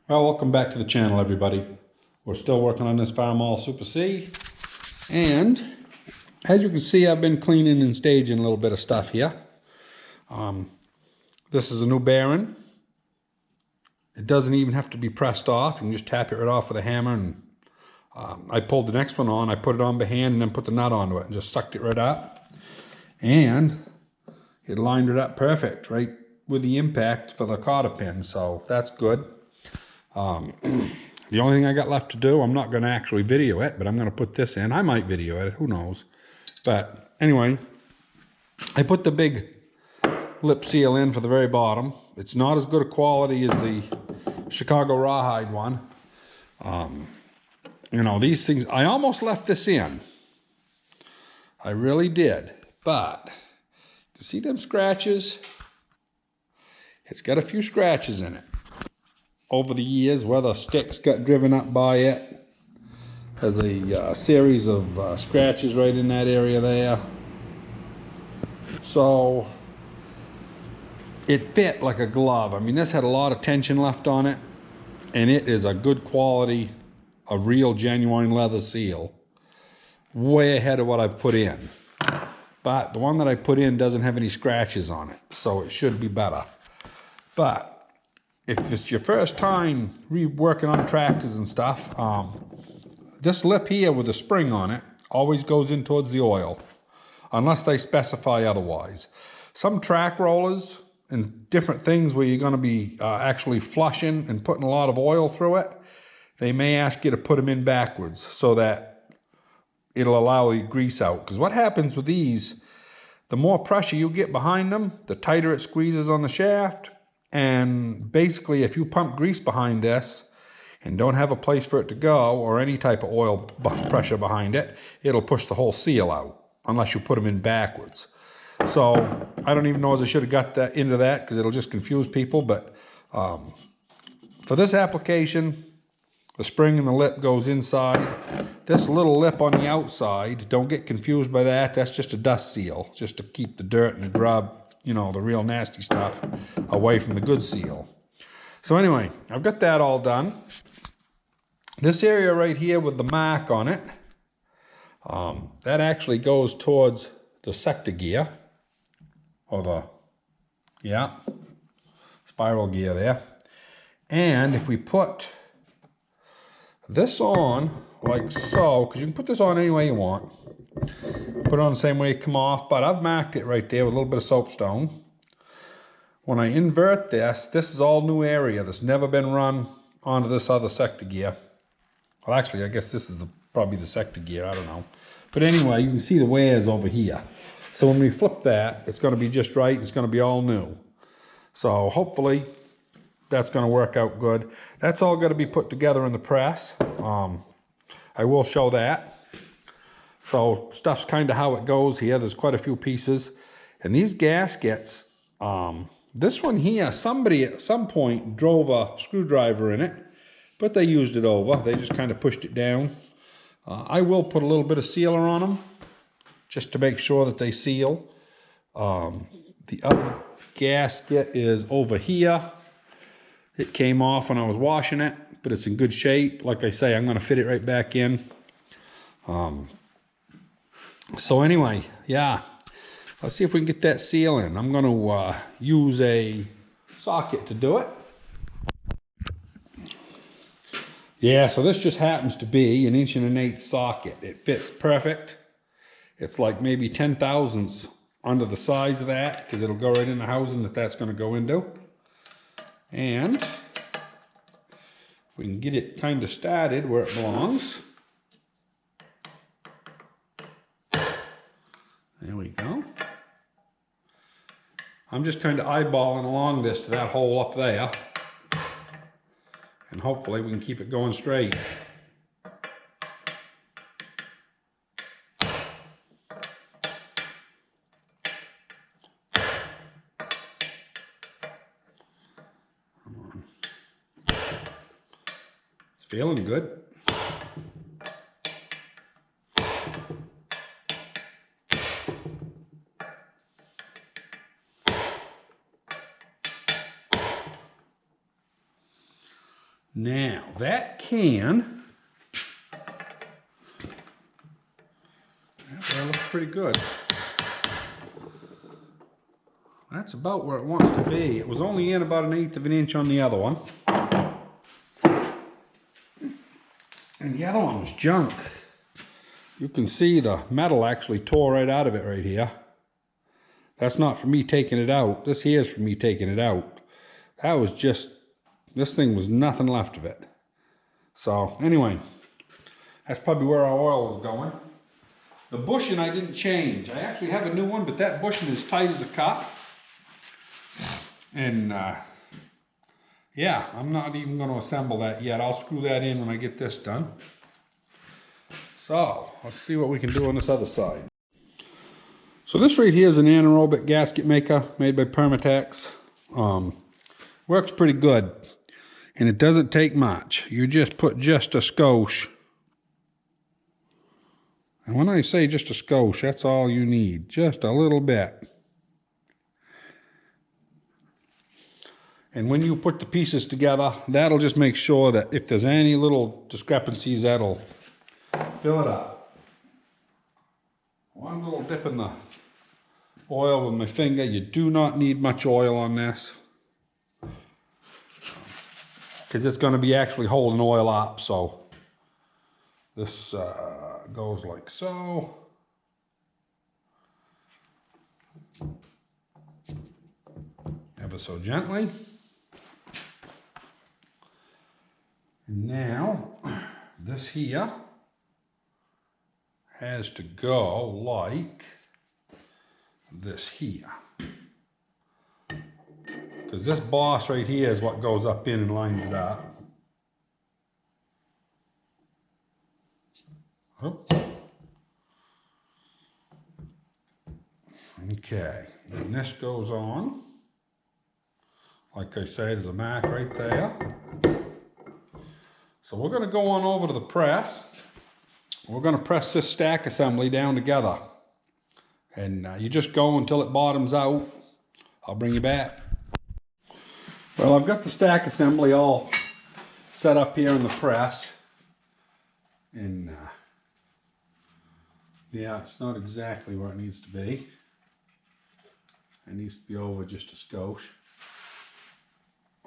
Well, welcome back to the channel, everybody. We're still working on this Farmall Super C, and as you can see, I've been cleaning and staging a little bit of stuff here. This is a new bearing. It doesn't even have to be pressed off. You can just tap it right off with a hammer, and I pulled the next one on. I put it on by hand and then put the nut onto it and just sucked it right up, and it lined it up perfect right with the impact for the cotter pin, so that's good. The only thing I got left to do, I'm not going to actually video it, but I'm going to put this in. I might video it, who knows. But anyway, I put the big lip seal in for the very bottom. It's not as good a quality as the Chicago rawhide one. You know, these things, I almost left this in. I really did. But, you see them scratches? It's got a few scratches in it. Over the years, where the sticks got driven up by it. There's a series of scratches right in that area there. So it fit like a glove. I mean, this had a lot of tension left on it, and it is a good quality, a real genuine leather seal. Way ahead of what I put in. But the one that I put in doesn't have any scratches on it, so it should be better. But if it's your first time working on tractors and stuff, this lip here with the spring on it always goes in towards the oil, unless they specify otherwise. Some track rollers and different things where you're going to be actually flushing and putting a lot of oil through it, they may ask you to put them in backwards so that it'll allow the grease out. Because what happens with these, the more pressure you get behind them, the tighter it squeezes on the shaft. And basically, if you pump grease behind this and don't have a place for it to go or any type of oil pressure behind it, it'll push the whole seal out unless you put them in backwards. So I don't even know as I should have got that into that because it'll just confuse people. But for this application, the spring and the lip goes inside. This little lip on the outside, don't get confused by that. That's just a dust seal, just to keep the dirt and the grub, you know, the real nasty stuff away from the good seal. So anyway, I've got that all done. This area right here with the mark on it, that actually goes towards the sector gear, or the, spiral gear there. And if we put this on like so, because you can put this on any way you want, put it on the same way it come off, but I've marked it right there with a little bit of soapstone. When I invert this, this is all new area that's never been run onto this other sector gear. Well, actually, I guess this is probably the sector gear, I don't know. But anyway, you can see the wears over here. So when we flip that, it's going to be just right. It's going to be all new. So hopefully that's going to work out good. That's all going to be put together in the press. I will show that. So stuff's kind of how it goes here. There's quite a few pieces. And these gaskets, this one here, somebody at some point drove a screwdriver in it, but they used it over. They just kind of pushed it down. I will put a little bit of sealer on them just to make sure that they seal. The other gasket is over here. It came off when I was washing it, but it's in good shape. Like I say, I'm going to fit it right back in. So anyway, yeah, let's see if we can get that seal in. I'm going to use a socket to do it. Yeah, so this just happens to be an 1 1/8" socket. It fits perfect. It's like maybe 10 thousandths under the size of that because it'll go right in the housing that's going to go into. And if we can get it kind of started where it belongs. There we go. I'm just kind of eyeballing along this to that hole up there. And hopefully we can keep it going straight. Come on. It's feeling good. Now that can, that looks pretty good. That's about where it wants to be. It was only in about 1/8 of an inch on the other one. And the other one was junk. You can see the metal actually tore right out of it right here. That's not for me taking it out. This here is for me taking it out. That was just, this thing was nothing left of it. So anyway, that's probably where our oil is going. The bushing I didn't change. I actually have a new one, but that bushing is tight as a cup. And yeah, I'm not even going to assemble that yet. I'll screw that in when I get this done. So let's see what we can do on this other side. So this right here is an anaerobic gasket maker made by Permatex. Works pretty good, and it doesn't take much. You just put just a skosh. And when I say just a skosh, that's all you need, just a little bit. And when you put the pieces together, that'll just make sure that if there's any little discrepancies, that'll fill it up. One little dip in the oil with my finger. You do not need much oil on this, because it's going to be actually holding oil up. So this goes like so. Ever so gently. And now this here has to go like this here. Because this boss right here is what goes up in and lines it up. Oh. Okay, and this goes on. Like I say, there's a mark right there. So we're going to go on over to the press. We're going to press this stack assembly down together. And you just go until it bottoms out. I'll bring you back. Well, I've got the stack assembly all set up here in the press. And yeah, it's not exactly where it needs to be. It needs to be over just a skosh.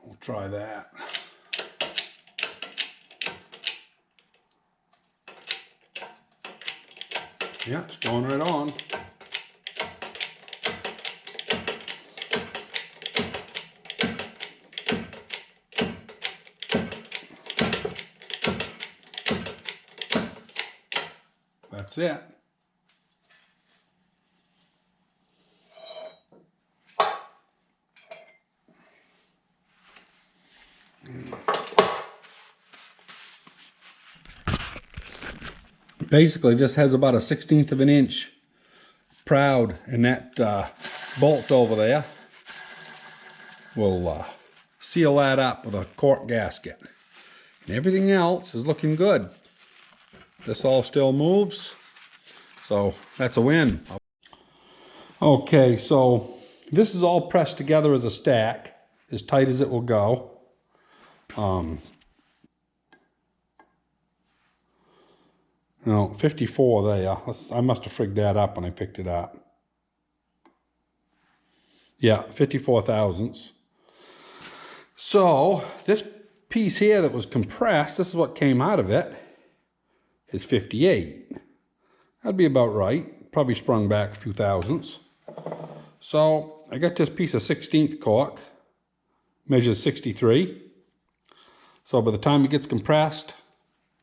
We'll try that. Yeah, it's going right on. That's it. Basically, this has about a 1/16 of an inch proud, and that bolt over there will seal that up with a cork gasket. And everything else is looking good. This all still moves, so that's a win. Okay, so this is all pressed together as a stack, as tight as it will go. No, 54 there. I must have frigged that up when I picked it up. Yeah, 54 thousandths. So this piece here that was compressed, this is what came out of it, is 58. That'd be about right. Probably sprung back a few thousandths. So I got this piece of 1/16 cork, measures 63. So by the time it gets compressed,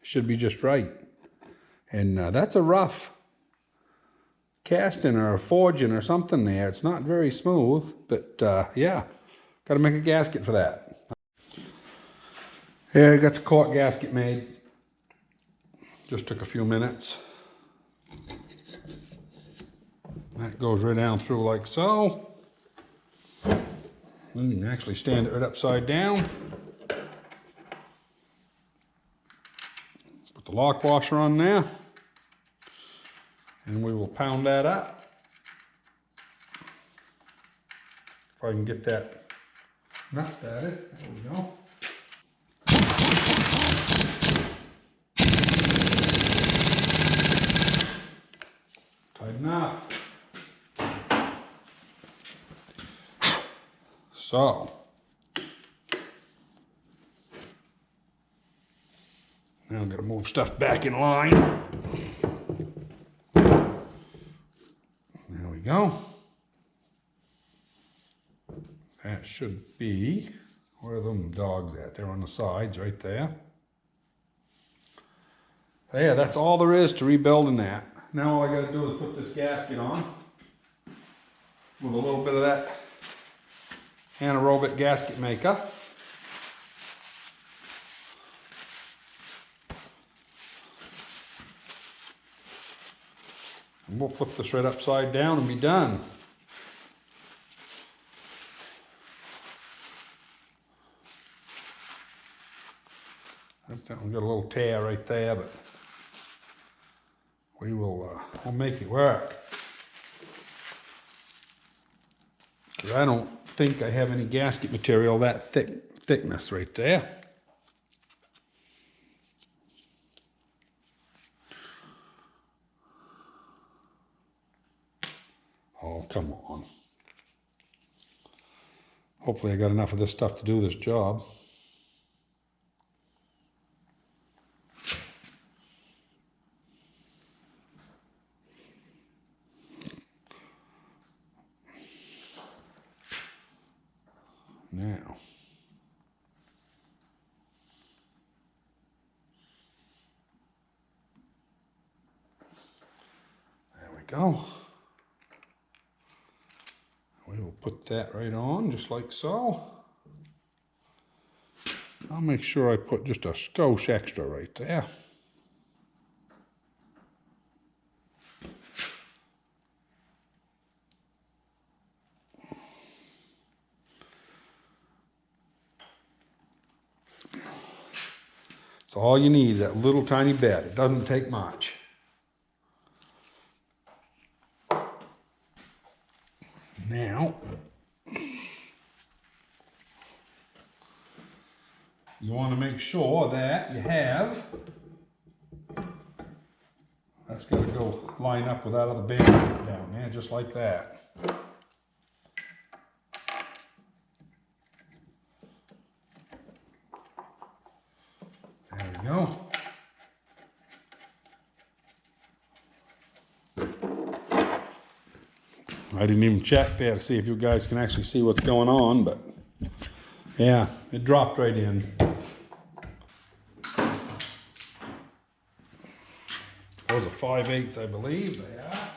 it should be just right. And that's a rough casting or a forging or something there. It's not very smooth, but yeah, got to make a gasket for that. Here I got the cork gasket made. Just took a few minutes. That goes right down through like so. You can actually stand it right upside down. Put the lock washer on there. And we will pound that up. If I can get that nut started. There we go. So, now I'm gonna move stuff back in line. There we go. That should be, where are them dogs at? They're on the sides right there. So yeah, that's all there is to rebuilding that. Now all I gotta do is put this gasket on with a little bit of that anaerobic gasket maker. And we'll flip this right upside down and be done. We've got a little tear right there, but we'll make it work. Because I don't think I have any gasket material that thickness right there. Oh, come on. Hopefully I got enough of this stuff to do this job. Now, there we go. We will put that right on, just like so. I'll make sure I put just a skosh extra right there. It's all you need, that little tiny bit. It doesn't take much. Now, you want to make sure that you have, that's got to go line up with that other band down there, just like that. There we go. I didn't even check there to see if you guys can actually see what's going on, but yeah, it dropped right in. Those are 5/8, I believe they are.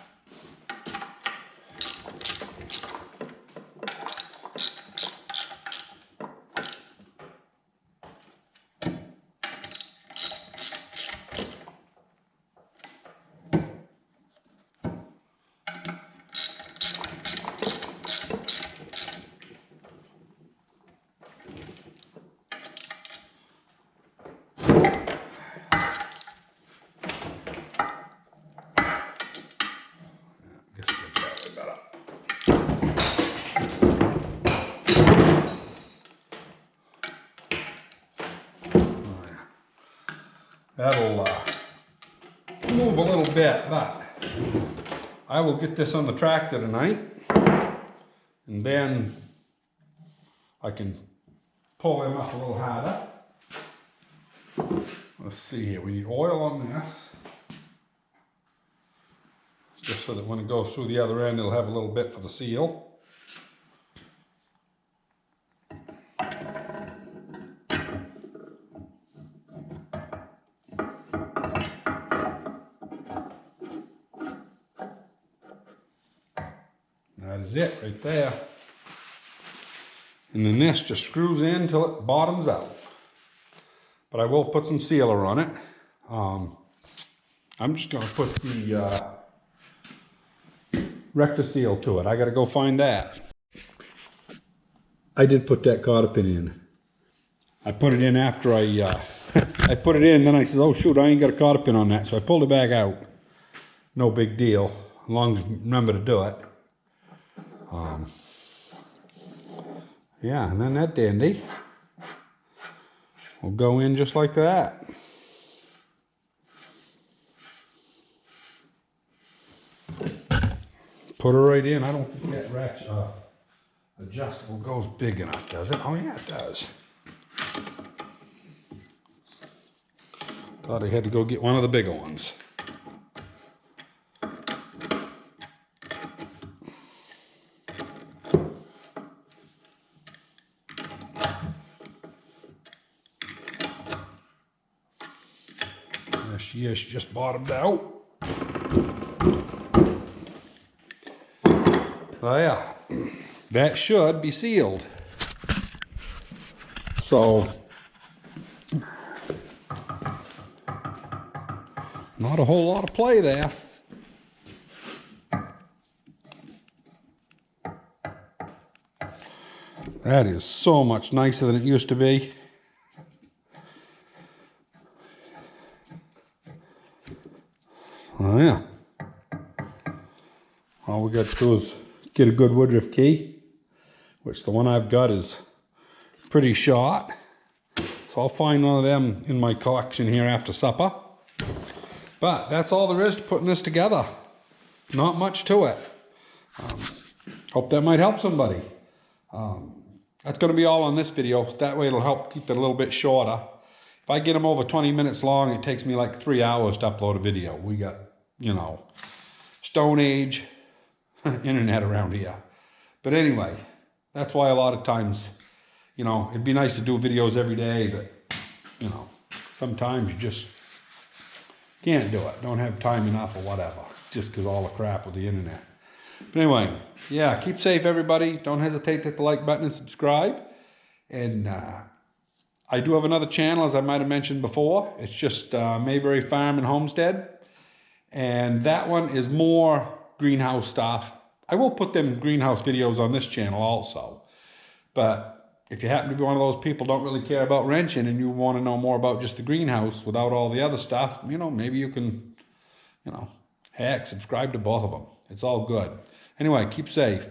That'll move a little bit, but I will get this on the tractor tonight, and then I can pull them up a little harder. Let's see here, we need oil on this, just so that when it goes through the other end, it'll have a little bit for the seal. That is it right there. And then this just screws in until it bottoms out. But I will put some sealer on it. I'm just going to put the rector seal to it. I got to go find that. I did put that cotter pin in. I put it in after I put it in, then I said, oh shoot, I ain't got a cotter pin on that. So I pulled it back out. No big deal, as long as you remember to do it. Yeah, and then that dandy will go in just like that. Put her right in. I don't think that adjustable goes big enough, does it? Oh yeah, it does. Thought I had to go get one of the bigger ones. There she is, she just bottomed out. Oh yeah, that should be sealed. So, not a whole lot of play there. That is so much nicer than it used to be. Oh yeah. All we got to do is get a good Woodruff key, which the one I've got is pretty short. So I'll find one of them in my collection here after supper. But that's all there is to putting this together. Not much to it. Hope that might help somebody. That's going to be all on this video. That way it'll help keep it a little bit shorter. If I get them over 20 minutes long, it takes me like 3 hours to upload a video. We got, you know, Stone Age internet around here. But anyway, that's why a lot of times, you know, it'd be nice to do videos every day, but, you know, sometimes you just can't do it. Don't have time enough or whatever, just because all the crap with the internet. But anyway, yeah, keep safe, everybody. Don't hesitate to hit the like button and subscribe. And I do have another channel, as I might have mentioned before. It's just Mayberry Farm and Homestead. And that one is more greenhouse stuff. I will put them greenhouse videos on this channel also. But if you happen to be one of those people who don't really care about wrenching and you want to know more about just the greenhouse without all the other stuff, you know, maybe you can, you know, heck, subscribe to both of them. It's all good. Anyway, keep safe.